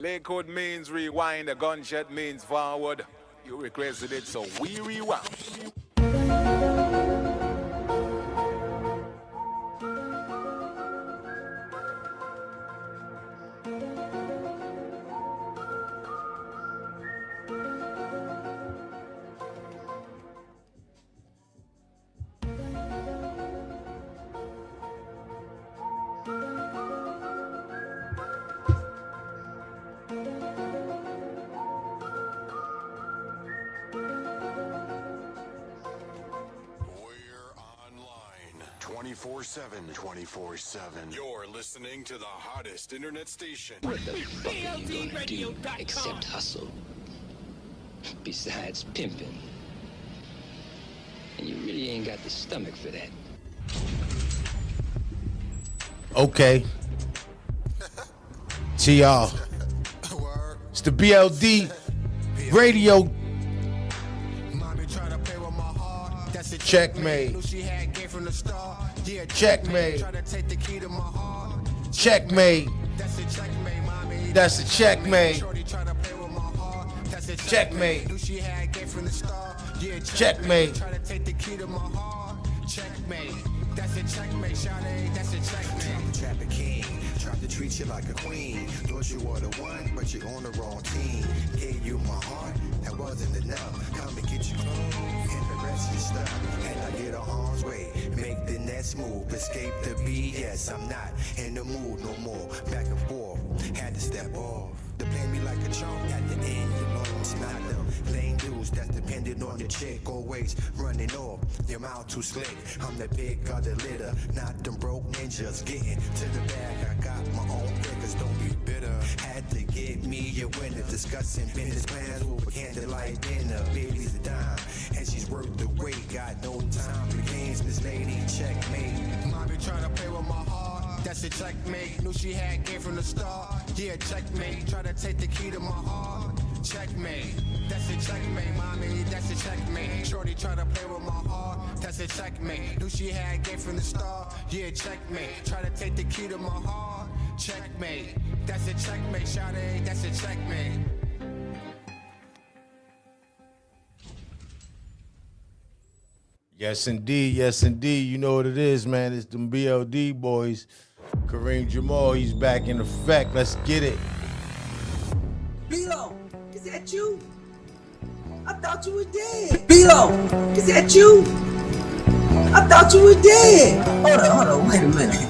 Lakewood means rewind, a gunshot means forward. You requested it, so we rewound. We're online 24/7. You're listening to the hottest internet station. What the fuck are you gonna do except hustle? Besides pimping. And you really ain't got the stomach for that. Okay. To y'all. It's the BLD radio. Checkmate. Checkmate. Checkmate. That's a checkmate. Checkmate. Checkmate. That's a checkmate, Shawty. That's a checkmate. Trap a king, tried to treat you like a queen. Thought you were the one, but you're on the wrong team. Gave you my heart, that wasn't enough. Come and get your clothes, and the rest is stuff. And I get a harm's way, make the next move. Escape the BS, I'm not in the mood no more. Back and forth, had to step off. To play me like a chump at the end, you lost. Not them lame dudes that's dependent on the chick. Always running off, your mouth too slick. I'm the pick of the litter, not them broke ninjas. Getting to the bag, I got my own figures, don't be bitter. Had to get me a winner, discussing business plans over candlelight dinner. Baby's a dime, and she's worth the wait. Got no time for games, this lady checkmate. Mommy trying to play with my heart, that's a checkmate. Knew she had game from the start, yeah, checkmate. Try to take the key to my heart, checkmate. That's a checkmate, mommy, that's a checkmate. Shorty try to play with my heart, that's a checkmate. Knew she had game from the start, yeah, checkmate. Try to take the key to my heart, checkmate. That's a checkmate, shawty, that's a checkmate. Yes, indeed. Yes, indeed. You know what it is, man. It's them BLD boys. Karim Jamal, he's back in effect. Let's get it. Bilo, is that you? I thought you were dead. Bilo, is that you? I thought you were dead. Hold on, wait a minute.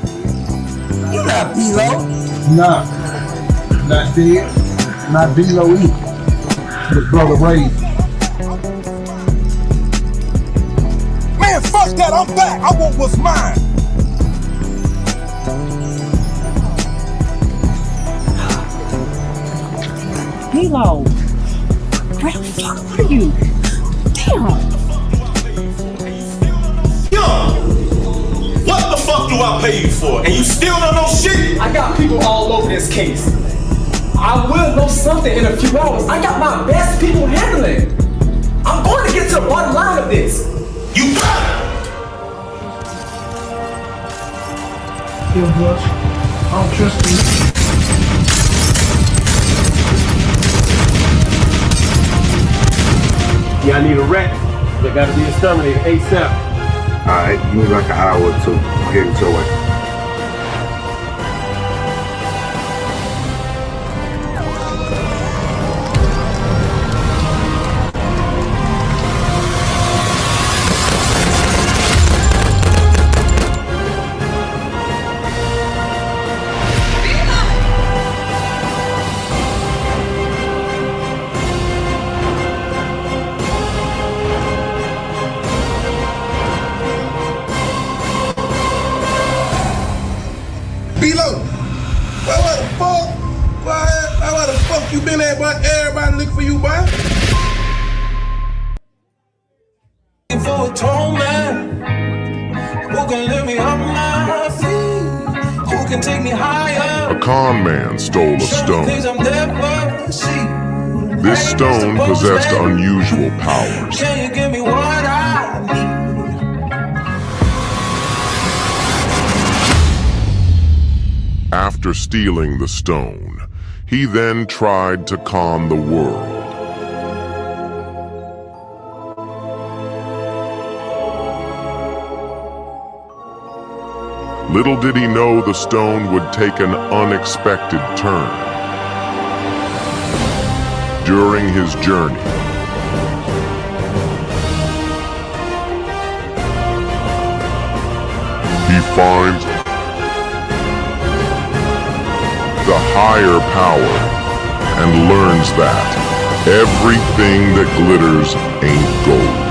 You're not Bilo. Nah, not dead. Not Bilo either. The brother Ray. Man, fuck that, I'm back. I want what's mine. Bilo, where the fuck are you? Damn. Yo, what the fuck do I pay you for? And you still don't know shit? I got people all over this case. I will know something in a few hours. I got my best people handling it. I'm going to get to the bottom line of this. You got it! Yeah, boss. I don't trust you. Yeah, I need a rat. They gotta be exterminated ASAP. Alright, give me like an hour or two. I'll get it your way. You been at, boy? Everybody look for you, boy. For a tall man who can lift me up my feet, who can take me higher. A con man stole a stone. This stone possessed unusual powers. Can you give me what I need? After stealing the stone, He then tried to con the world. Little did he know the stone would take an unexpected turn. During his journey, he finds the higher power and learns that everything that glitters ain't gold.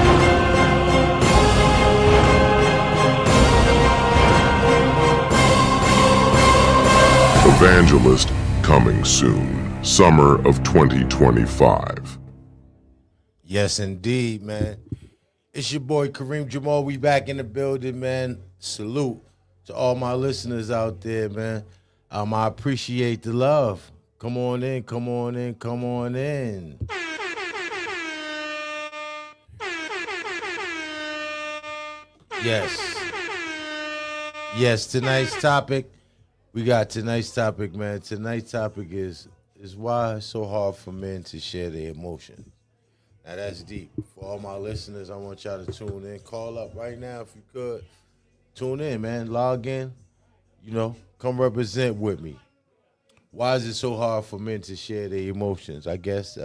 Evangelist coming soon, summer of 2025. Yes, indeed, man. It's your boy Karim Jamal. We back in the building, man. Salute to all my listeners out there, man. I appreciate the love. Come on in, come on in, come on in. Yes. Yes, tonight's topic. We got tonight's topic, man. Tonight's topic is why it's so hard for men to share their emotions. Now that's deep. For all my listeners, I want y'all to tune in. Call up right now if you could. Tune in, man. Log in. You know, come represent with me. Why is it so hard for men to share their emotions? I guess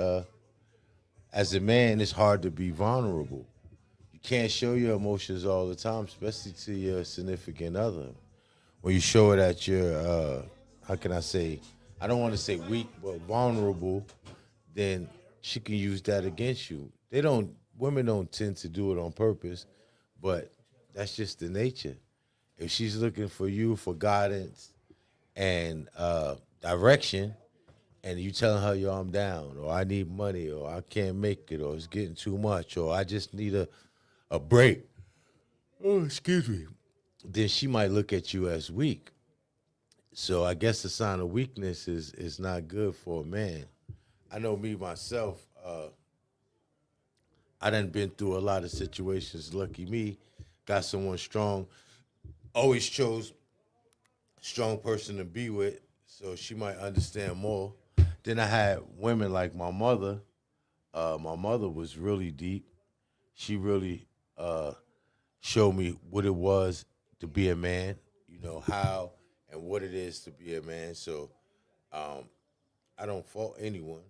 as a man, it's hard to be vulnerable. You can't show your emotions all the time, especially to your significant other. When you show it at your, how can I say, I don't want to say weak, but vulnerable, then she can use that against you. Women don't tend to do it on purpose, but that's just the nature. If she's looking for you for guidance and direction, and you telling her, yo, I'm down, or I need money, or I can't make it, or it's getting too much, or I just need a break. Oh, excuse me. Then she might look at you as weak. So I guess a sign of weakness is not good for a man. I know me, myself, I done been through a lot of situations. Lucky me, got someone strong. Always chose strong person to be with, so she might understand more. Then I had women like my mother. My mother was really deep. She really showed me what it was to be a man, you know, how and what it is to be a man. So I don't fault anyone,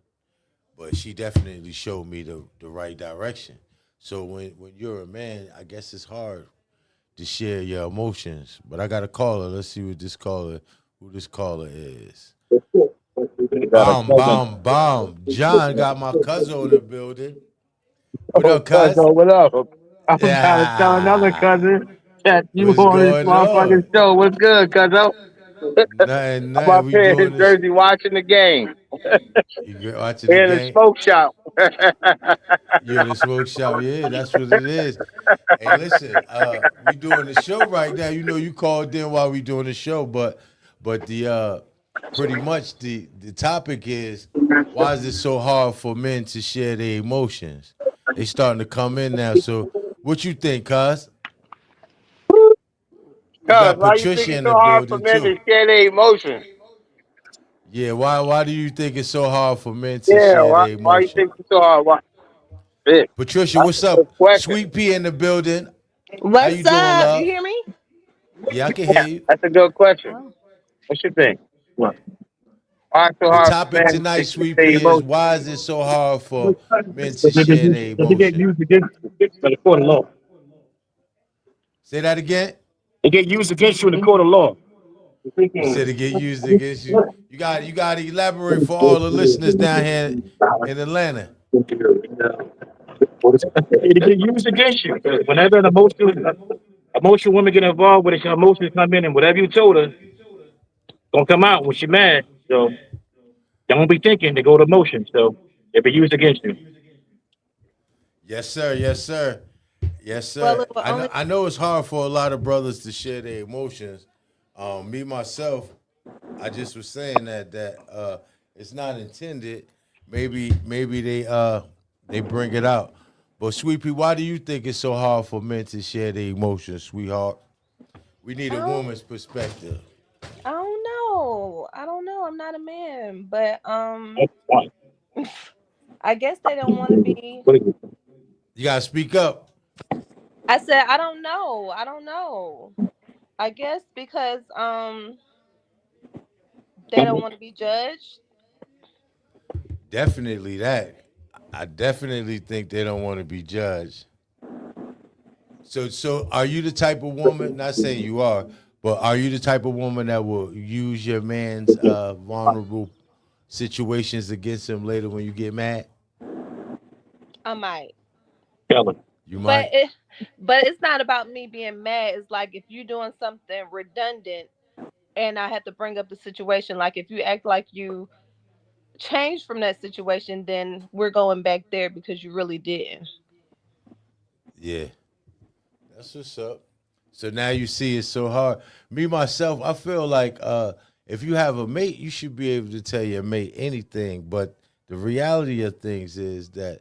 but she definitely showed me the right direction. So when you're a man, I guess it's hard to share your emotions. But I got a caller. Let's see who this caller is. Bomb. John got my cousin in the building. What up, cuz? What up? I'm trying to tell another cousin that you What's on this going on? motherfucking show. What's good, cousin? Nothing. I'm up We here doing in this. Jersey watching the game. You watching the In the game? smoke shop. You're in the smoke shop. Yeah, that's what it is. Hey, listen, we doing the show right now. You know, you called in while we doing the show, but the pretty much the topic is, why is it so hard for men to share their emotions? They starting to come in now. So what you think, cuz? We got Why you think Patricia it's in so the hard for building men to too. share their emotions? Yeah, why do you think it's so hard for men to Yeah, share their why you emotions? think it's so hard? Why? Shit. Patricia, That's what's a good up? question. Sweet Pea in the building. How you What's doing, up? You love? hear me? Yeah, I can hear you. That's a good question. Oh. What you think? What? Why it's so The hard for topic men tonight, to share Sweet their Pea, is emotions? why is it so hard for men to share their Does it get emotion? used against the court of law? Say that again. It get used against you in the court of law. You said it get used against you. You got to elaborate for all the listeners down here in Atlanta. It get used against you. Whenever an emotional woman get involved with it, her emotions come in, and whatever you told her, gonna come out when she mad. So don't be thinking to go to emotion. So it be used against you. Yes, sir. Yes, sir. Yes, Well, sir. it will only. I know it's hard for a lot of brothers to share their emotions. Me myself, I just was saying that it's not intended. Maybe they bring it out. But Sweet Pea, why do you think it's so hard for men to share their emotions, sweetheart? We need a woman's perspective. I don't know. I'm not a man, but That's one. I guess they don't want to be. What is it? You gotta speak up. I said I don't know. I don't know. I guess because they don't want to be judged. Definitely that. I definitely think they don't want to be judged. So are you the type of woman? Not saying you are, but are you the type of woman that will use your man's vulnerable situations against him later when you get mad? I might. You might. But it's not about me being mad. It's like if you're doing something redundant, and I have to bring up the situation. Like if you act like you changed from that situation, then we're going back there because you really didn't. Yeah. That's what's up. So now you see it's so hard. Me, myself, I feel like if you have a mate, you should be able to tell your mate anything. But the reality of things is that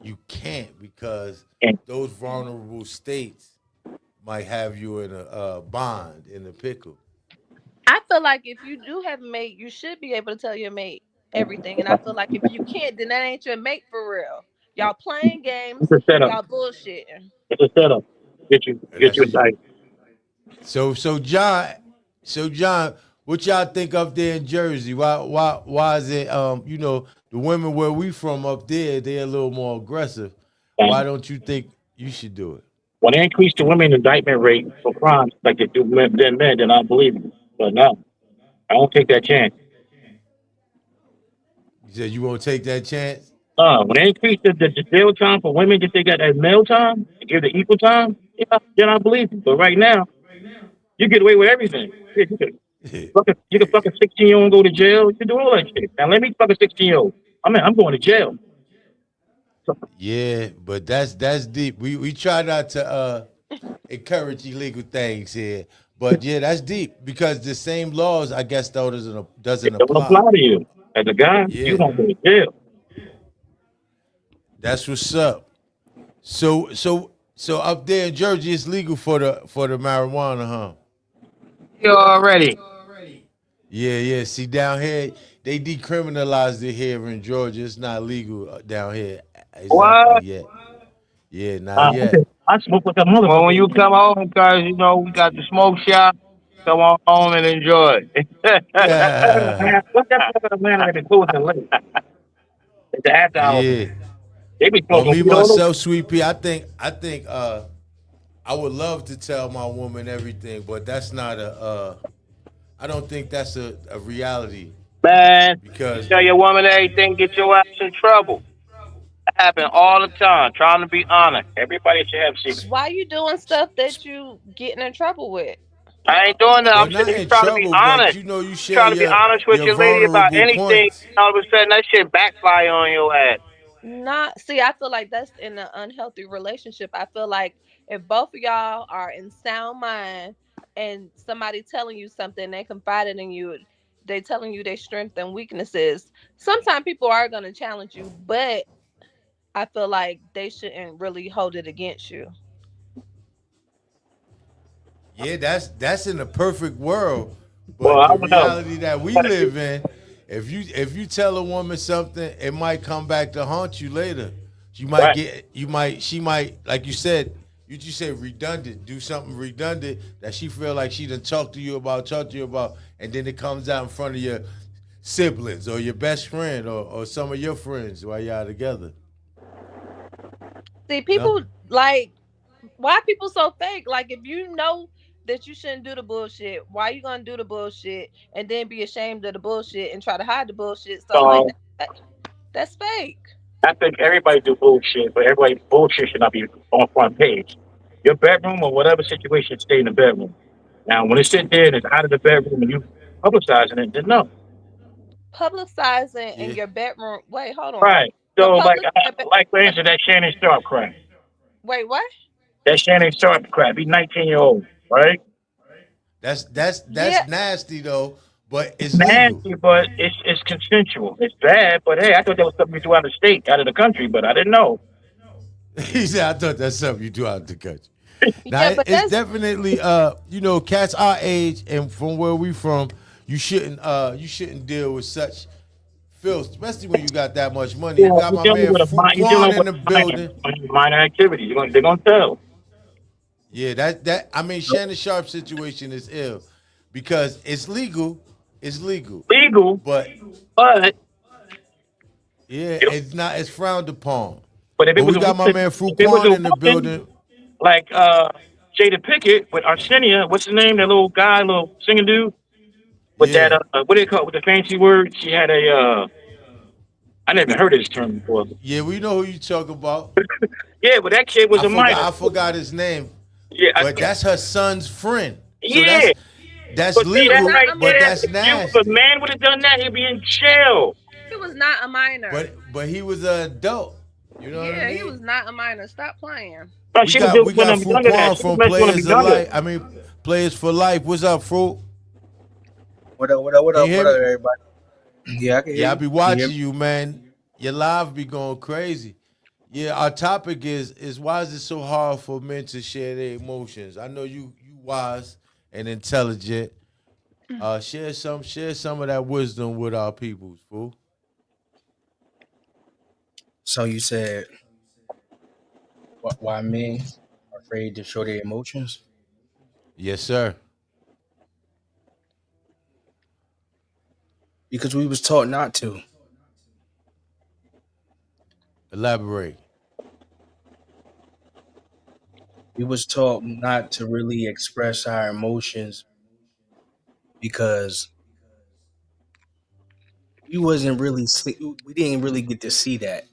you can't because those vulnerable states might have you in a bond, in a pickle. I feel like if you do have a mate, you should be able to tell your mate everything. And I feel like if you can't, then that ain't your mate for real. Y'all playing games, It's a setup. y'all bullshitting. It's a setup. Get you indicted. So John, what y'all think up there in Jersey? Why is it the women where we from up there, they're a little more aggressive. Why don't you think you should do it? When they increase the women indictment rate for crimes like they do men, then I believe it. But no, I won't take that chance. You said you won't take that chance? When they increase the jail time for women, if they got that male time, give the equal time, yeah, then I believe it. But right now, you get away with everything. Yeah, you can fuck a 16-year-old and go to jail. You can do all that shit. Now let me fuck a 16-year-old. I'm going to jail. Yeah, but that's deep. We try not to encourage illegal things here, but yeah, that's deep because the same laws, I guess, though doesn't apply to you as a guy. Yeah. You don't go to jail. That's what's up. So up there in Jersey, it's legal for the marijuana, huh? You already. Yeah. See, down here they decriminalized it here in Georgia. It's not legal down here. Exactly What? Yet. Yeah, not yet. I smoke with the mother. Well, when you come home, because we got the smoke shop, come on home and enjoy. What's that fucking Atlanta that been closing late? It's the after hours. Yeah. They be Well, smoking me weed all myself, Sweet Pea, I think I would love to tell my woman everything, but that's not I don't think that's a reality. Man, Because tell your woman everything, get your ass in trouble. That happen all the time, trying to be honest. Everybody should have secrets. Why you doing stuff that you getting in trouble with? I ain't doing that. Well, I'm not just in trying to be trouble, but honest. you share Trying to be honest with your lady about vulnerable anything. points. All of a sudden, that shit backfire on your ass. I feel like that's in an unhealthy relationship. I feel like if both of y'all are in sound mind and somebody telling you something, they confided in you, they telling you their strengths and weaknesses. Sometimes people are gonna challenge you, but I feel like they shouldn't really hold it against you. Yeah, that's in a perfect world. But Well, I the don't know. reality that we live in, if you tell a woman something, it might come back to haunt you later. She might, like you said, you said redundant, do something redundant that she feel like she done talk to you about, and then it comes out in front of your siblings or your best friend or some of your friends while y'all together. See, people like, why people so fake? Like, if you know that you shouldn't do the bullshit, why you gonna do the bullshit and then be ashamed of the bullshit and try to hide the bullshit? So like, that's fake. I think everybody do bullshit, but everybody bullshit should not be on front page. Your bedroom or whatever situation, stay in the bedroom. Now, when it's sitting there and it's out of the bedroom and you publicizing it, then no. Publicizing in your bedroom. Wait, hold on. Right. So, like for instance, that Shannon Sharp crap. Wait, what? That Shannon Sharp crap. He's 19-year-old, right? That's nasty though, but it's nasty, legal. But it's consensual. It's bad, but hey, I thought that was something you do out of the state, out of the country, but I didn't know. He said, I thought that's something you do out of the country. Now, it's definitely, cats our age and from where we from, you shouldn't deal with such filth, especially when you got that much money. Yeah, You got you're my dealing man with you're Fuquan dealing in with the minor, building. minor activity. They're gonna tell. Yeah, that I mean Shannon Sharp's situation is ill because it's legal, Legal, but but yeah, it's not as frowned upon. but if it But was we a got my man if it was Fuquan a in the woman building. like Jada Pickett with Arsenio, what's his name? That little guy, little singing dude with that Yeah, what do they call it, with the fancy word? She had a I never heard of this term before. yeah, we know who you talk about. Yeah, but that kid was a minor. I forgot his name, Yeah, but that's her son's friend. So yeah. that's But see, that legal, right but there, that's if a nasty. man would have done that, he'd be in jail. He was not a minor. But he was an adult. You know what I Yeah, he mean? was not a minor. Stop playing. But We she was got doing we got them younger than that. Fuquan She was from messing with him Players of younger. Life. I mean, Players for Life. What's up, Fruit? What up, what up, what Can you up, hear what up, me? everybody? Yeah, I can hear Yeah, I you. be Can you hear watching me? you, man. Your live be going crazy. Yeah, our topic is why is it so hard for men to share their emotions? I know you wise and intelligent. Share some of that wisdom with our peoples, fool. So you said why men are afraid to show their emotions? Yes, sir. Because we was taught not to. Elaborate. We was taught not to really express our emotions because we didn't really get to see that.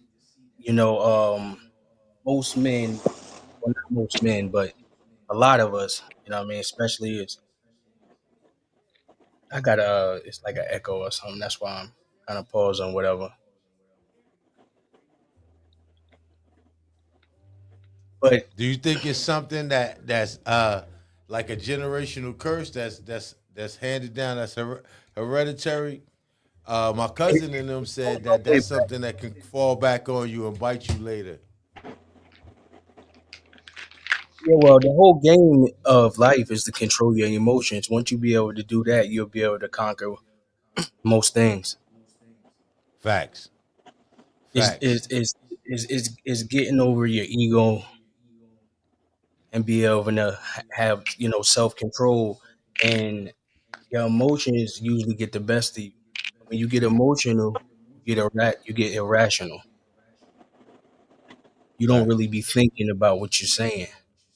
You know, most men, well not most men, but a lot of us, you know what I mean, especially I got it's like an echo or something. That's why I'm kind of pausing whatever. But Do you think it's something that's like a generational curse that's handed down that's hereditary? My cousin and them said that that's something that can fall back on you and bite you later. yeah, well, the whole game of life is to control your emotions. Once you be able to do that, you'll be able to conquer most things. Facts. Is Facts. is is is getting over your ego and be able to have self control, and your emotions usually get the best of you. When you get emotional, you get irrational. You don't Facts. really be thinking about what you're saying.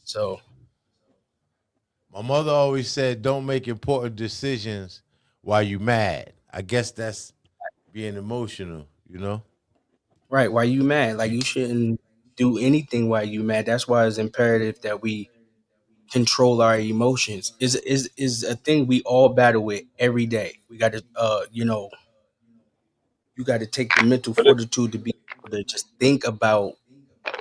So My mother always said, "Don't make important decisions while you mad." I guess that's being emotional, you know. right, why you mad? Like you shouldn't do anything while you mad. That's why it's imperative that we control our emotions. Is a thing we all battle with every day. We got to you got to take the mental fortitude to be able to just think about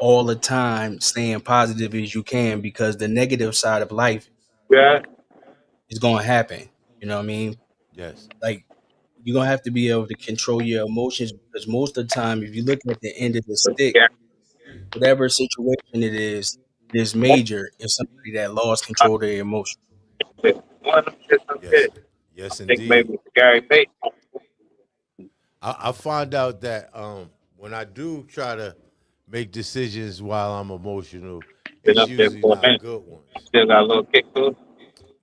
all the time staying positive as you can, because the negative side of life Yeah. is going to happen. You know what I mean? Yes. Like you're going to have to be able to control your emotions, because most of the time if you look at the end of the stick, Yeah. whatever situation it is major if somebody that lost control of their emotions. One of them shits I'm Yes. good. I Yes, think maybe indeed. it's Gary Payton. I find out that when I do try to make decisions while I'm emotional, Been it's up there usually for a not minute. good ones. Still got a little kick to it.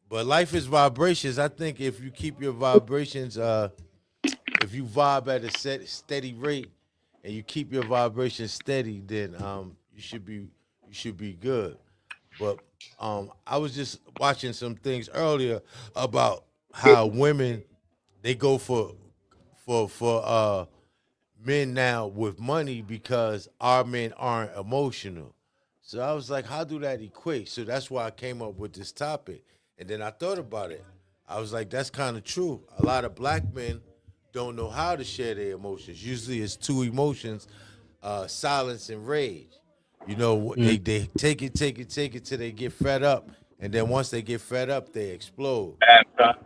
But life is vibrations. I think if you keep your vibrations, if you vibe at a steady rate, and you keep your vibrations steady, then you should be good. But I was just watching some things earlier about how women they go for men now with money because our men aren't emotional. So I was like, how do that equate? So that's why I came up with this topic. And then I thought about it. I was like, that's kind of true. A lot of black men don't know how to share their emotions. Usually it's two emotions, silence and rage. You know, they take it till they get fed up. And then once they get fed up, they explode.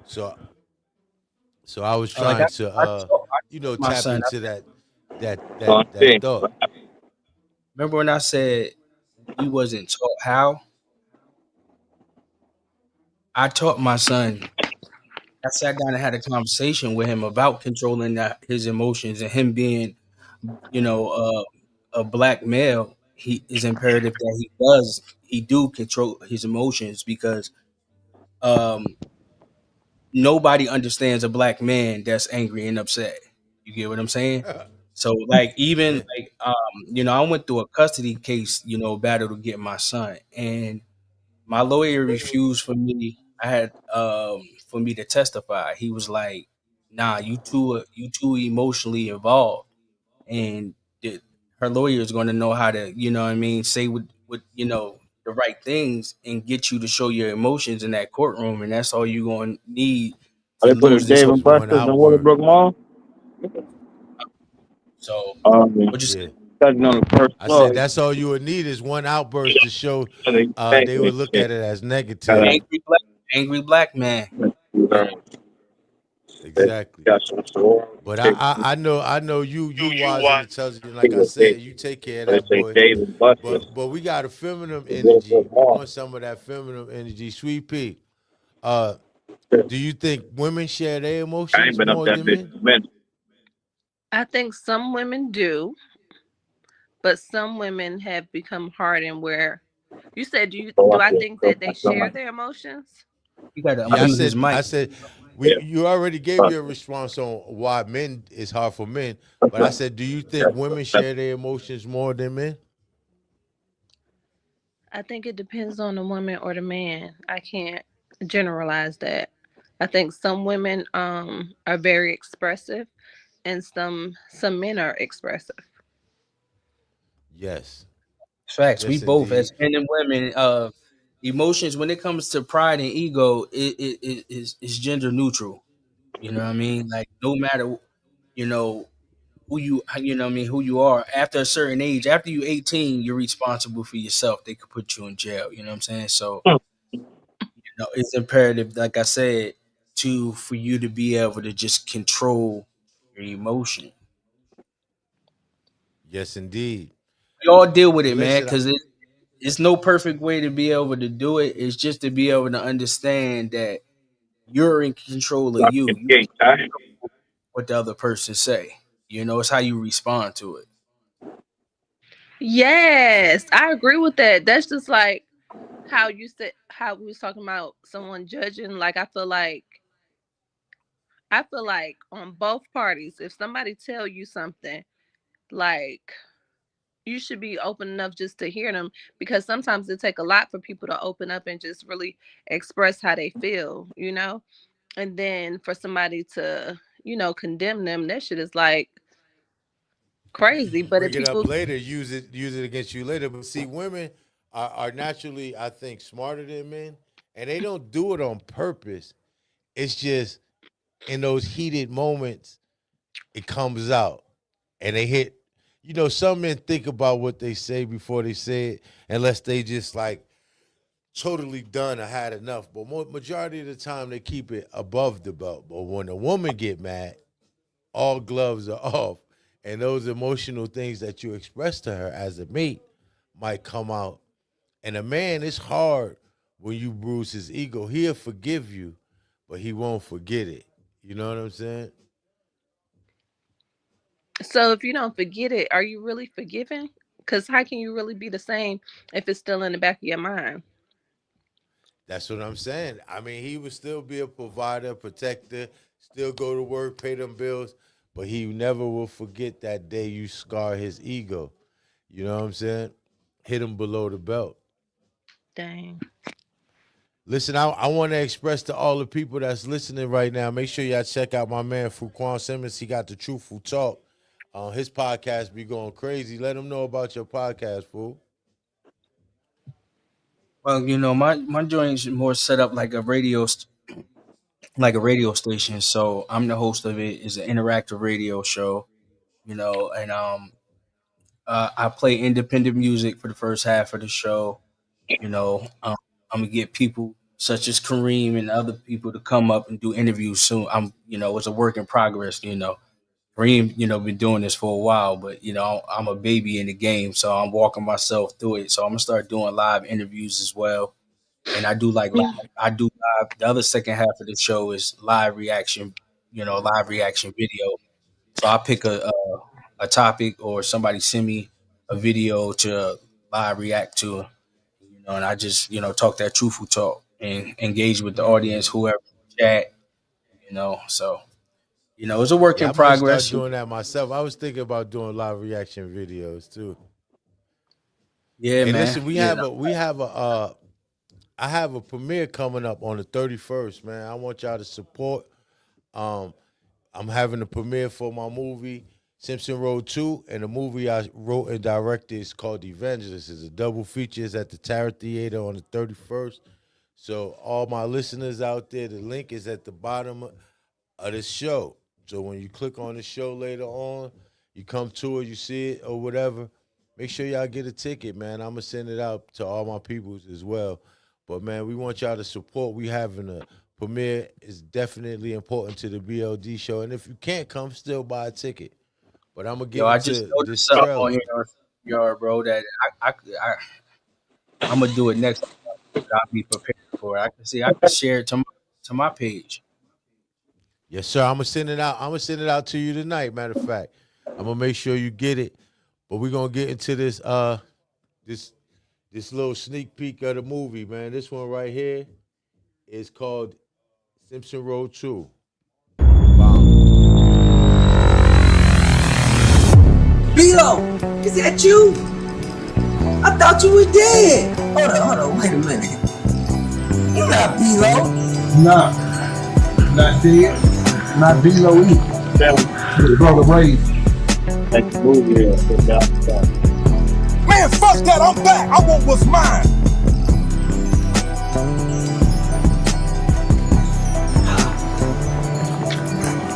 So so I was Like trying to I told my tap son, into that thought. remember when I said we wasn't taught how? I taught my son I sat down and had a conversation with him about controlling his emotions, and him being, you know, a black male. He is imperative that he do control his emotions because um, nobody understands a black man that's angry and upset. You get what I'm saying? So like even Yeah. like I went through a custody case, battle to get my son, and my lawyer refused I had for me to testify. He was like, "Nah, you too emotionally involved." And the, her lawyer is going to know how to, what I mean, say what the right things and get you to show your emotions in that courtroom, and that's all you're going to need to They put a lose this Dave whole. and One Buster's in outburst. Willowbrook Mall. So, what you say? Yeah. Touching on the first I said floor. that's all you would need is one outburst to show Thank they would look at it as negative. you. Angry black man. Exactly. But I know you wise and intelligent. Like I said, you take care of They that say boy. Dave and Buster's. But we got a feminine in energy. Willowbrook We Mall. want some of that feminine energy. Sweet pea. Do you think women share their I ain't emotions been up more that than bitch men? in a minute. I think some women do, but some women have become hardened where you said So do I I feel think so that they much share their emotions? You got to Yeah, I unmute his said mic. I said yeah. you already gave your response on why men is hard for men. But I said, do you think women share their emotions more than men? I think it depends on the woman or the man. I can't generalize that. I think some women are very expressive and some men are expressive. Yes. Facts. We Yes, both, indeed. as men and women, emotions when it comes to pride and ego, it is gender neutral. You know what I mean? Like no matter, you know you know what I mean, who you are. After a certain age, after you 18, you're responsible for yourself. They could put you in jail. You know what I'm saying? So it's imperative, like I said, for you to be able to just control your emotion. Yes, indeed. We all deal with it, man, Listen, because it's no perfect way to be able to do it. It's just to be able to understand that you're in control of Lock you. in You the can't gate, right? control what the other person say. It's how you respond to it. Yes, I agree with that. That's just like how you said how we was talking about someone judging. Like I feel like on both parties, if somebody tell you something, like you should be open enough just to hear them because sometimes it take a lot for people to open up and just really express how they feel. And then for somebody to, condemn them, that shit is like crazy. But if bring it up people later, use it against you later. But see, women are naturally, I think, smarter than men, and they don't do it on purpose. It's just in those heated moments, it comes out, and they hit. Some men think about what they say before they say it, unless they just like totally done or had enough. But majority of the time, they keep it above the belt. But when a woman get mad, all gloves are off, and those emotional things that you express to her as a mate might come out. And a man, it's hard when you bruise his ego. He'll forgive you, but he won't forget it. You know what I'm saying? so if you don't forget it, are you really forgiven? Because how can you really be the same if it's still in the back of your mind? That's what I'm saying. I mean, he would still be a provider, protector, still go to work, pay them bills, but he never will forget that day you scar his ego. You know what I'm saying? Hit him below the belt. Dang. Listen, I want to express to all the people that's listening right now, make sure y'all check out my man, Fuquan Simmons. He got the Truthful Talk. His podcast be going crazy. Let him know about your podcast, fool. Well, my joint's more set up like a radio station. So I'm the host of it. It's an interactive radio show. And I play independent music for the first half of the show. I'm gonna get people such as Kareem and other people to come up and do interviews soon. It's a work in progress. Kareem, been doing this for a while, but I'm a baby in the game, so I'm walking myself through it. So I'm gonna start doing live interviews as well. and I do like live. I do live. The other second half of the show is live reaction. Live reaction video. So I pick a topic or somebody send me a video to live react to, and I just talk that truthful talk and engage with the audience, whoever chat, So it's a work Yeah, in I might start progress. doing that myself. I was thinking about doing live reaction videos too. Yeah, Hey, man. listen, I have a premiere coming up on the 31st, man. I want y'all to support. I'm having a premiere for my movie, Simpson Road 2, and the movie I wrote and directed is called Evangelist. It's a double feature. It's at the Tarot Theater on the 31st. So all my listeners out there, the link is at the bottom of this show. So when you click on the show later on, you come to it, you see it or whatever, make sure y'all get a ticket, man. I'm going to send it out to all my peoples as well. But, man, we want y'all to support. We having a premiere. Is definitely important to the BLD show. And if you can't come, still buy a ticket. But I'm going to get I just into this noticed something trailer. on here, bro, that I'm going to do it next time. I'll be prepared for it. I can share it to my page. Yes, sir. I'm gonna send it out. I'm gonna send it out to you tonight. Matter of fact, I'm gonna make sure you get it. But we're gonna get into this this little sneak peek of the movie, man. This one right here is called Simpson Road 2. B-Lo, is that you? I thought you were dead. Hold on, wait a minute. You're not B-Lo. Nah, not dead. Not B-Lo either. His brother Ray. That's the movie here. Man, fuck that, I'm back. I want what's mine.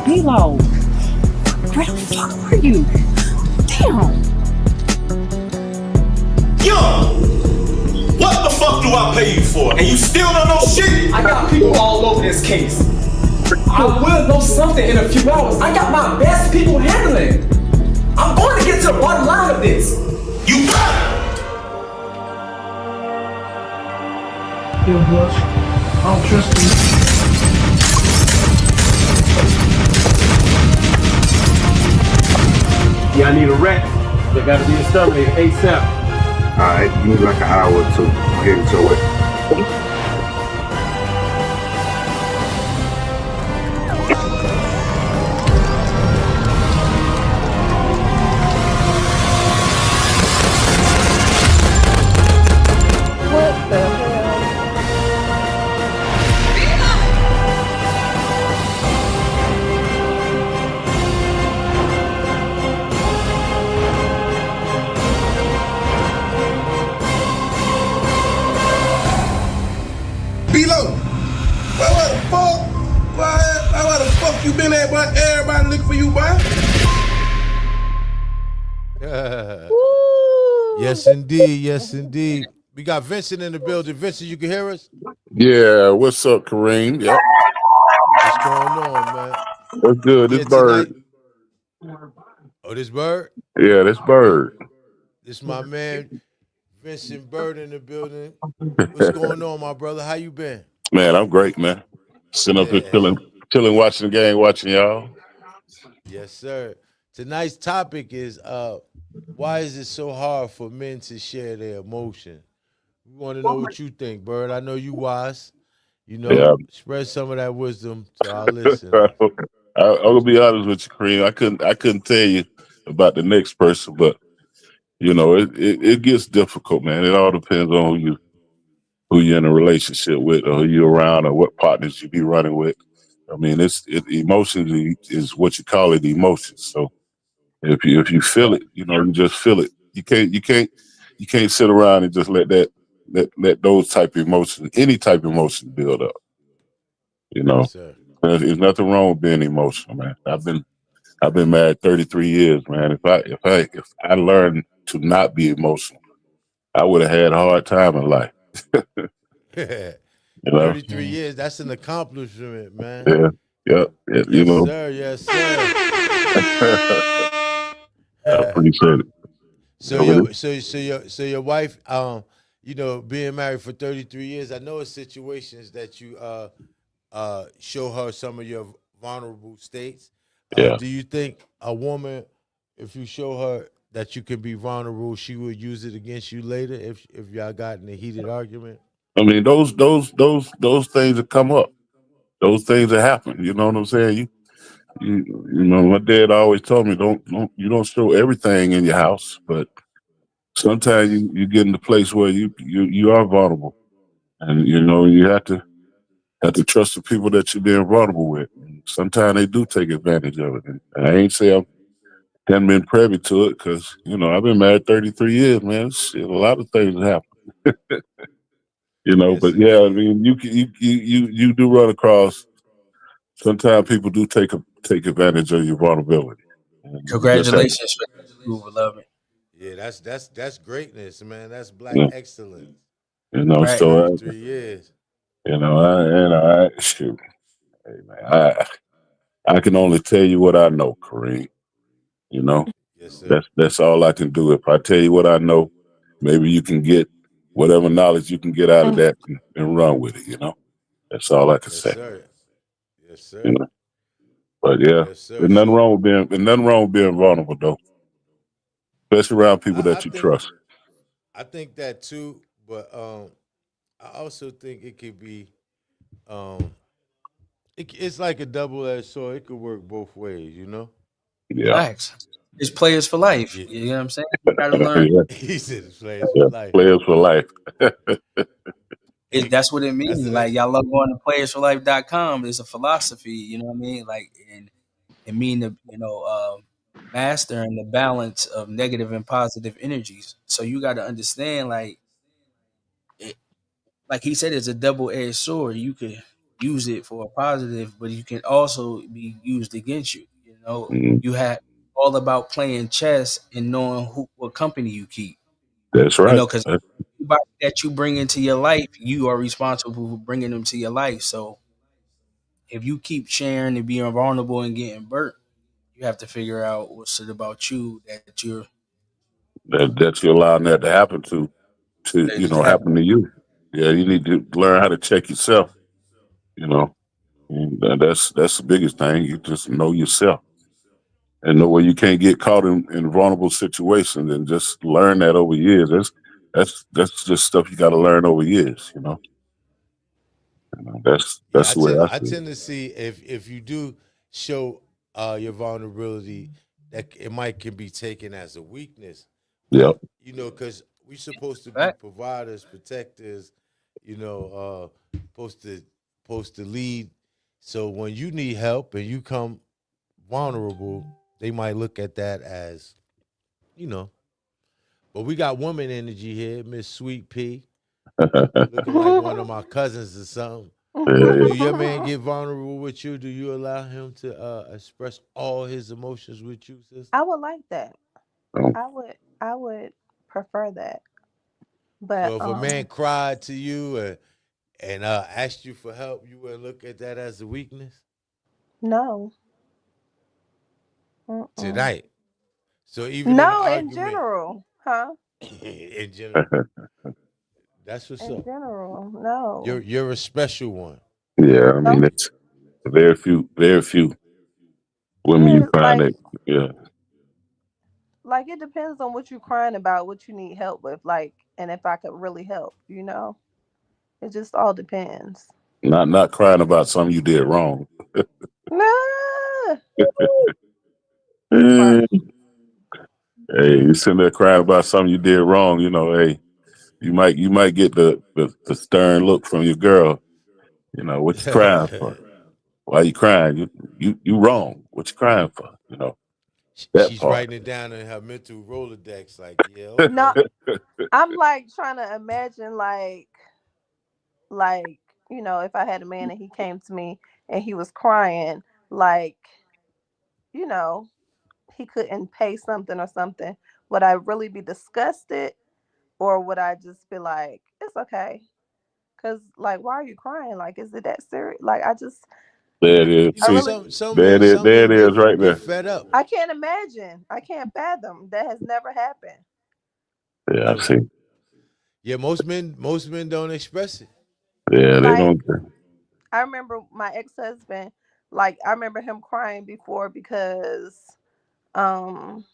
B-Lo, where the fuck are you? Damn. Yo! What the fuck do I pay you for? And you still don't know shit? I got people all over this case. I will know something in a few hours. I got my best people handling. I'm going to get to the bottom line of this. You got it! Yeah, boss. I don't trust you. Yeah, I need a rat. They gotta be exterminated ASAP. Alright, give me like an hour or two. I'm heading to it. What the hell? B-Lo, where the fuck? Where the fuck you been at, boy? Everybody looking for you, boy. Yes, indeed. Yes, indeed. We got Vincent in the building. Vincent, you can hear us? Yeah, what's up, Kareem? Yep. What's going on, man? What's good? This bird. Oh, this bird? Yeah, this bird. This my man, Vincent Bird in the building. What's going on, my brother? How you been? Man, I'm great, man. Sitting up here chilling, watching the game, watching y'all. Yes, sir. Tonight's topic is why is it so hard for men to share their emotion? We want to know what you think, Bird. I know you wise. Spread some of that wisdom to our listeners. I'm gonna be honest with you, Kareem. I couldn't tell you about the next person, but it gets difficult, man. It all depends on who you're in a relationship with, or who you're around, or what partners you be running with. I mean, emotions is what you call it, emotions. So if you feel it, you just feel it. You can't sit around and just let those type of emotions, any type of emotion, build up. Yes, There's nothing wrong with being emotional, man. I've been married 33 years, man. If I learned to not be emotional, I would have had a hard time in life. 33 years, that's an accomplishment, man. Yeah. Yes, sir. I appreciate it. So your wife, being married for 33 years, I know it's situations that you show her some of your vulnerable states. Yeah. Do you think a woman, if you show her that you can be vulnerable, she would use it against you later if y'all got in a heated argument? I mean, those things that come up, those things that happen. You know what I'm saying? My dad always told me you don't show everything in your house, but sometimes you get in the place where you are vulnerable, and you have to trust the people that you're being vulnerable with. Sometimes they do take advantage of it, and I ain't say I haven't been privy to it because I've been married 33 years, man. Shit, a lot of things happen. Yes, But yeah, I indeed. mean, you do run across. Sometimes people do take advantage of your vulnerability. And you just have to, Congratulations for you, beloved. Yeah, that's greatness, man. That's black you excellence. Right. So 33 years. shoot, hey man, I can only tell you what I know, Kareem. You know, Yes, sir. that's all I can do. If I tell you what I know, maybe you can get whatever knowledge you can get out of that and run with it. That's all I can Yes, say. sir. Yes, You sir. know, but yeah, Yes, sir. there's nothing So wrong with being vulnerable though, especially around people I that you think trust. that too, but I also think it could be um it's like a double-edged sword. It could work both ways. Yeah, Facts. It's players for life. Yeah. You know what I'm saying? You gotta learn. yeah, He said it's players for yeah. life. Players for life. That's what it That's means. Like that's y'all love going to playersforlife.com. It's a philosophy, you know what I mean? Like and it mean the mastering the balance of negative and positive energies. So you got to understand, it, like he said, it's a double edged sword. You could use it for a positive, but you can also be used against you. Mm, You have all about playing chess and knowing what company you keep. that's right. Because everybody that you bring into your life, you are responsible for bringing them to your life. So if you keep sharing and being vulnerable and getting burnt, you have to figure out what's it about you that you're That you're allowing that to happen to that to happen. happen to you. Yeah, you need to learn how to check yourself. You know, and that's the biggest thing. You just know yourself and know where you can't get caught in vulnerable situations, and just learn that over years. That's just stuff you got to learn over years. Yeah, That's I the way tend I I see it. tend to see if you do show your vulnerability, that it might can be taken as a weakness, Yep, but because we're supposed to be Fact. providers, protectors, supposed to lead. So when you need help and you come vulnerable, they might look at that as you know. But we got woman energy here, Miss Sweet Pea, looking like one of my cousins or something. yeah, Do your man get vulnerable with you? Do you allow him to express all his emotions with you, sister? I would like that. yeah. I would prefer that. But So if a man cried to you and asked you for help, you wouldn't look at that as a weakness no. Mm-mm. tonight. So even in the No, in argument, general. Huh? in general, that's what's In up. general. You're No. you're a special one. Yeah, I mean Some it's very few women you yeah, find that. Yeah, like it depends on what you're crying about, what you need help with, like, and if I could really help. It just all depends. not crying about something you did wrong. Nah. Cry. Eh, Hey, you sitting there crying about something you did wrong. Hey, you might get the stern look from your girl. What you crying for? Why you crying? You wrong. What you crying for? That She's part. writing it down in her mental Rolodex, like, yeah, No, okay. I'm like trying to imagine like if I had a man and he came to me and he was crying, like, you know, he couldn't pay something or something, would I really be disgusted or would I just be like, it's okay? Cause like, why are you crying? Like, is it that serious? Like, There it is. I See, really, Some there men it is, right get there. fed up. I can't imagine. I can't fathom. That has never happened. Yeah, I Never. see. Yeah, most men don't express it. Yeah, they Like don't. I remember my ex-husband, like I remember him crying before because um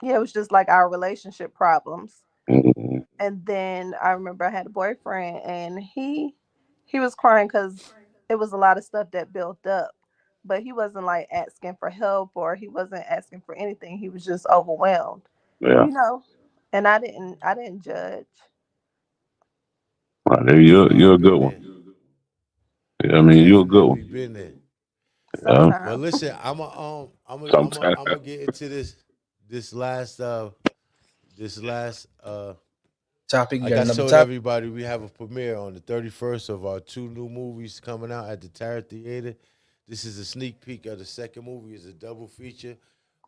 yeah, it was just like our relationship problems. Mhm. And then I remember I had a boyfriend and he was crying cuz it was a lot of stuff that built up. But he wasn't like asking for help or he wasn't asking for anything. He was just overwhelmed, Yeah. you know. And I didn't judge. You're a good one. Yeah, I mean, you're a good Definitely one. been there. Yeah. But Sometimes. listen, I'm Sometimes. gonna get into this last Topic. You like got I another told topic? everybody, we have a premiere on the 31st of our 2 new movies coming out at the Terra Theater. This is a sneak peek of the second movie. It's a double feature.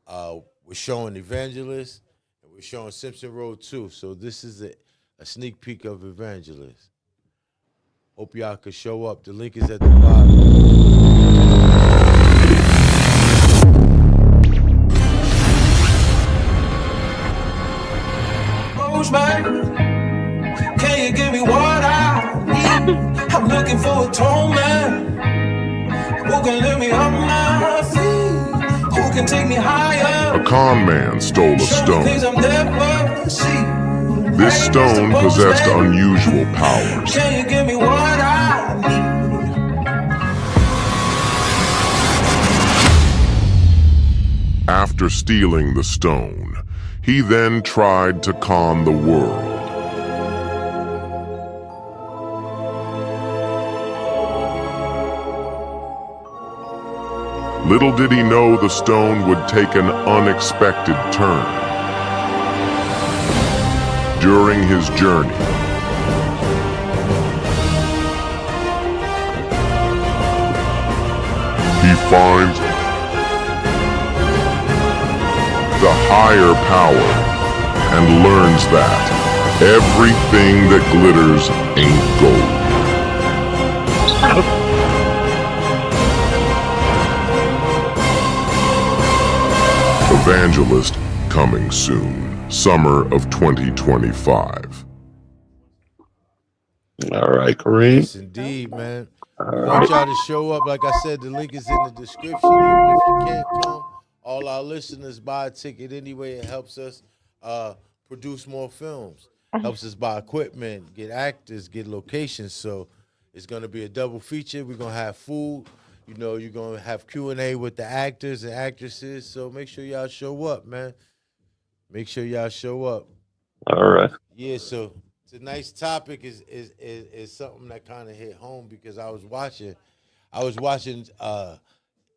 We're showing Evangelist and we're showing Simpson Road 2. So this is a sneak peek of Evangelist. Hope y'all could show up. The link is at the bottom. Postman, can you give me what I need? I'm looking for a tall man who can lift me up my feet, who can take me higher. A con man stole a stone. Things I've never seen. This stone possessed unusual powers. Can you give me what I need? After stealing the stone, he then tried to con the world. Little did he know the stone would take an unexpected turn. During his journey, he finds the higher power and learns that everything that glitters ain't gold. Evangelist coming soon, summer of 2025. All right, Kareem. Yes, indeed, man. We want y'all to show up. Like I said, the link is in the description. Even if you can't come, all our listeners buy a ticket anyway. It helps us produce more films. Helps us buy equipment, get actors, get locations. So it's going to be a double feature. We're going to have food. You know, you're going to have Q&A with the actors and actresses. So make sure y'all show up, man. Make sure y'all show up. All right. Yeah, so tonight's topic is something that kind of hit home because I was watching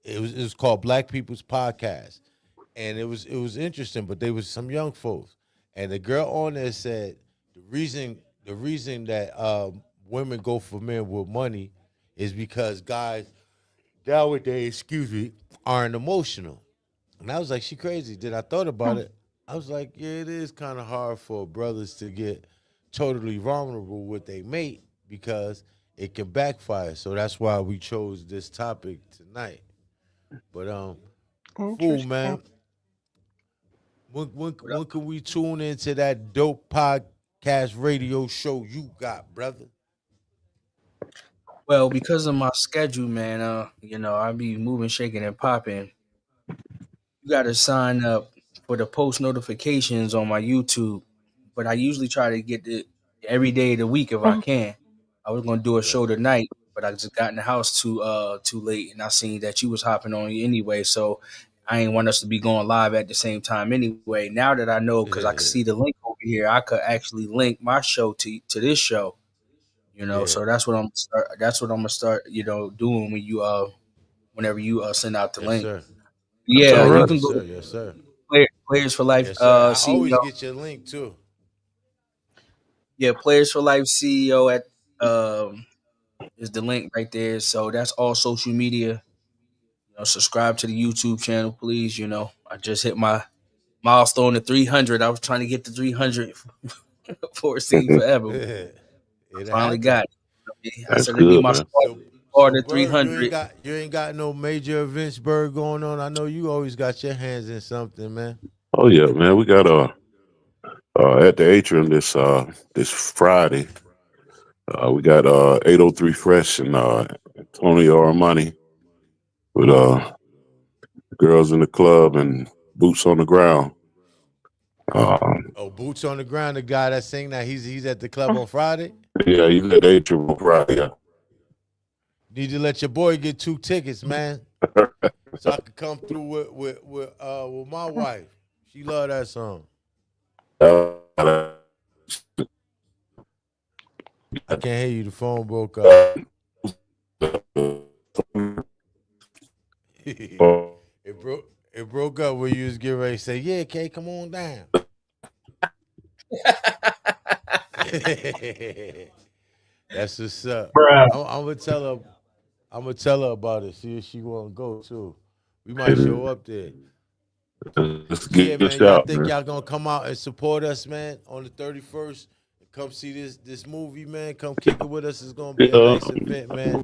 it was called Black People's Podcast. And it was interesting, but there was some young folks. And the girl on there said the reason that women go for men with money is because guys nowadays, aren't emotional. And I was like, she crazy. Then I thought about it. I was like, yeah, it is kind of hard for brothers to get totally vulnerable with their mate because it can backfire. So that's why we chose this topic tonight. But cool, man. When can we tune into that dope podcast radio show you got, brother? Well, because of my schedule, man, I be moving, shaking, and popping. You got to sign up for the post notifications on my YouTube, but I usually try to get it every day of the week if I can. I was gonna do a show tonight, but I just got in the house too late, and I seen that you was hopping on anyway, so I ain't want us to be going live at the same time anyway. Now that I know, because I can see the link over here, I could actually link my show to this show. So that's what I'm gonna start. Doing when you whenever you send out the Yes, link. sir. Yeah, you can Yes, go sir. Yes, sir. Players for Life Yes, sir. I always CEO. get your link too. Yeah, Players for Life CEO at is the link right there. So that's all social media. Subscribe to the YouTube channel, please. I just hit my milestone of 300. I was trying to get to 300 for it seemed forever. It Finally happened. got it. I That's said, let me good, my man. start So at Berg, 300. you ain't got no major events, Berg, going on. I know you always got your hands in something, man. Oh yeah, man. We got at the atrium this Friday. We got 803 Fresh and Antonio Armani with Girls in the Club and Boots on the Ground. Boots on the Ground, the guy that sing that he's at the club on Friday. Yeah, he's at the atrium on Friday. Yeah. Need to let your boy get 2 tickets, man, so I can come through with my wife. She love that song. I can't hear you. The phone broke up. It broke up when you was getting ready to say, "Yeah, Kay, come on down." That's what's up. I'm gonna tell her about it. See if she wanna go too. We might show up there. Let's get man. this Y'all out, think man. y'all gonna come out and support us, man, on the 31st? Come see this movie, man. Come kick it with us. It's gonna be a nice event, man.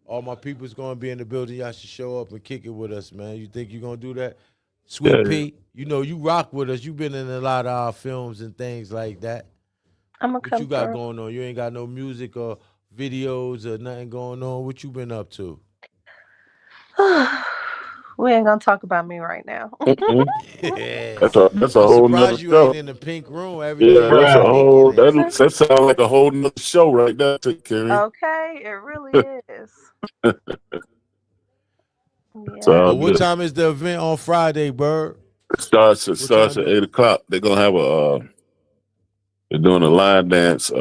All my people's gonna be in the building. Y'all should show up and kick it with us, man. You think you gonna do that? Sweet Pea, you know you rock with us. You've been in a lot of our films and things like that. What you got going on? You ain't got no music or videos or nothing going on. What you been up to? We ain't gonna talk about me right now. Yeah. That's a I'm whole nother surprised you show. ain't in the pink room every day. Yeah, that's a whole that sounds like a whole nother show right there, Kerry. Okay, it really is. So, what time is the event on Friday, Bird? It starts at 8:00. They're gonna have they're doing a line dance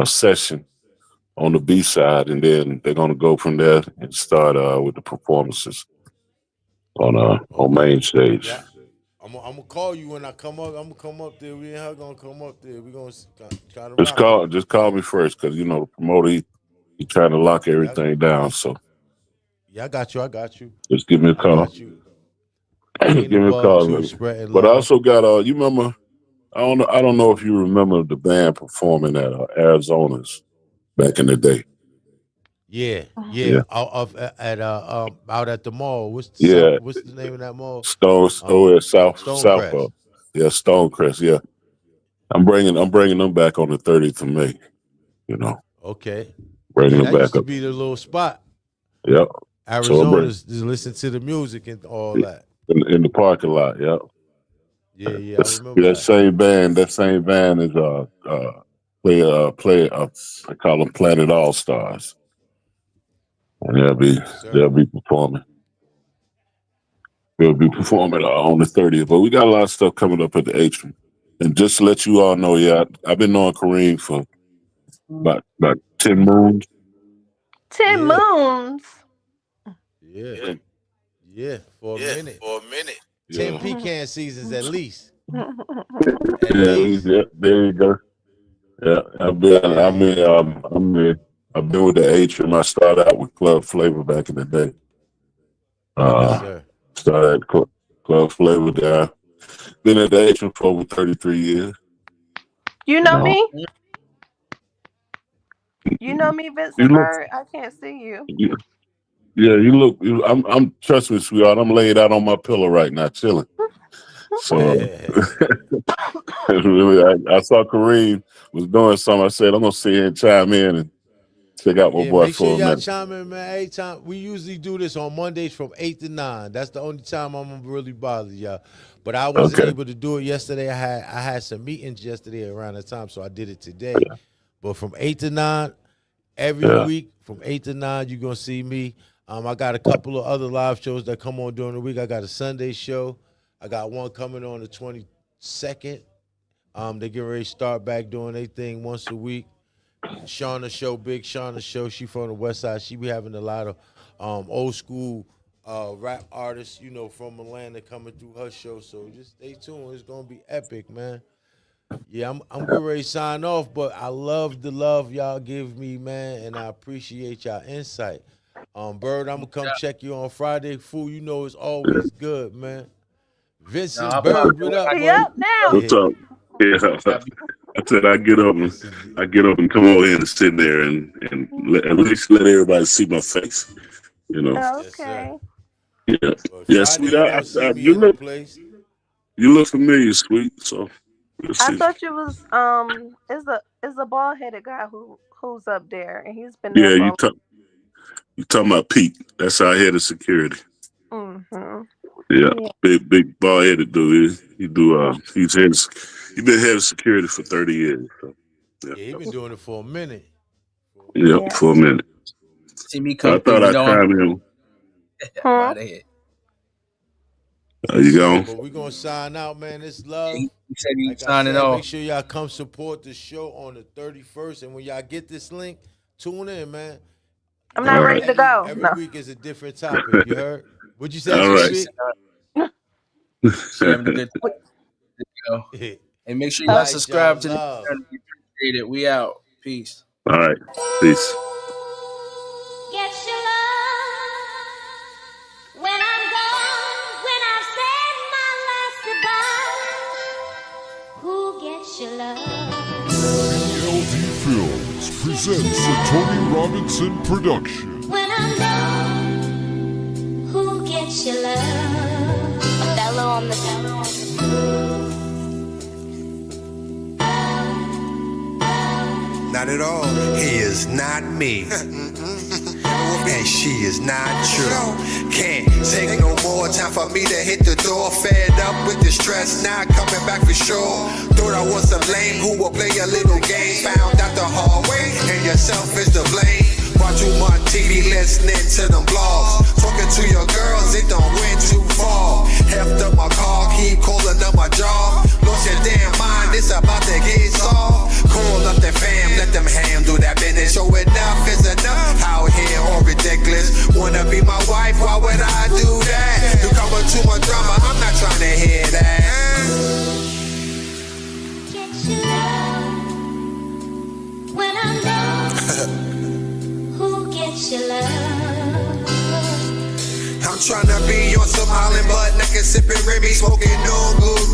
session on the B side, and then they're gonna go from there and start with the performances on main stage. Yeah. I'm gonna call you when I come up. I'm gonna come up there. We and her gonna come up there. We gonna try to Just call me first, because the promoter he trying to lock everything down. So yeah, I got you. Just give me a call. Give me a call. But I also got you remember? I don't know if you remember the band performing at Arizona's back in the day. Yeah. Out at the mall. What's the name of that mall? Southport. Yeah, Stonecrest. Yeah, I'm bringing them back on the 30th of May. Okay. Bringing them that back used to up. be the little spot. Yep. Arizona's just listen to the music and all that. In the parking lot. Yep. Yeah. I remember that same band. That same band is I call them Planet All Stars. And they'll be performing. They'll be performing on the 30th. But we got a lot of stuff coming up at the atrium. And just to let you all know, I've been knowing Kareem for about 10 moons. 10 moons. Yeah. For a minute. 10 pecan seasons at least. There you go. Yeah, I've been with the atrium. I started out with Club Flavor back in the day. Started at Club Flavor there. Been at the atrium for over 33 years. You know me? You know me, Vincent Bird? I can't see you. Yeah, you look. I'm trust me, sweetheart. I'm laid out on my pillow right now, chilling. So really, I saw Kareem was doing something. I said, I'm gonna sit here and chime in and check out my boy make for sure a y'all minute. chime in, man. Every time we usually do this on Mondays from 8 to 9. That's the only time I'm gonna really bother y'all. But I wasn't able to do it yesterday. I had some meetings yesterday around the time, so I did it today. Yeah. But from 8 to 9, every week from 8 to 9, you're gonna see me. I got a couple of other live shows that come on during the week. I got a Sunday show. I got one coming on the 22nd. They get ready to start back doing their thing once a week. Shauna Show, Big Shauna Show. She from the West Side. She be having a lot of old school rap artists, from Atlanta coming through her show. So just stay tuned. It's gonna be epic, man. Yeah, I'm getting ready to sign off, but I love the love y'all give me, man, and I appreciate y'all insight. Bird, I'm gonna come check you on Friday. Fool, it's always good, man. Vincent Bird, what up, buddy? Yep, now. What's up? Yeah, I said I get up and come on in and sit there and at least let everybody see my face. Okay. Yeah, yeah, sweet. You look familiar, sweet. So we'll I see. thought you was is a bald headed guy who's up there and he's been there Yeah, for. you talking about Pete? That's our head of security. Mm-hmm. Yeah, big bald headed dude. He been head of security for 30 years. So, Yeah, he been doing it for a minute. Yeah, for a minute. See me I come thought through, I'd chime in. Right ahead. There you go. But we're gonna sign out, man. It's love. You said you like signing I said, off. make sure y'all come support the show on the 31st. And when y'all get this link, tune in, man. I'm not ready to go. Every week is a different topic. You heard? What'd you say? All right. She having a good time. And make sure y'all subscribe to the channel. We appreciate it. We out. Peace. All right. Peace. Get your love when I'm gone, when I've said my last goodbye. Who gets your love? BLDFILMS presents a Tony Robinson production. When I'm gone, who gets your love? Othello on the Not at all. He is not me. And she is not true. Can't take no more time for me to hit the door. Fed up with the stress, not coming back for sure. Thought I was some lame who will play a little game. Found out the hard way, and yourself is to blame. Watch too much TV, listening to them blogs. Talking to your girls, it don't went too far. Heft up my car, keep calling up my job. Lost your damn mind, it's about to get soft. Call up the fam, let them handle that business. So enough is enough, out here all ridiculous. Wanna be my wife, why would I do that? You come with too much drama, I'm not trying to hear that. get your love when I'm gone. Who gets your love? I'm tryna be on some island, but naked sipping Remy, smoking no good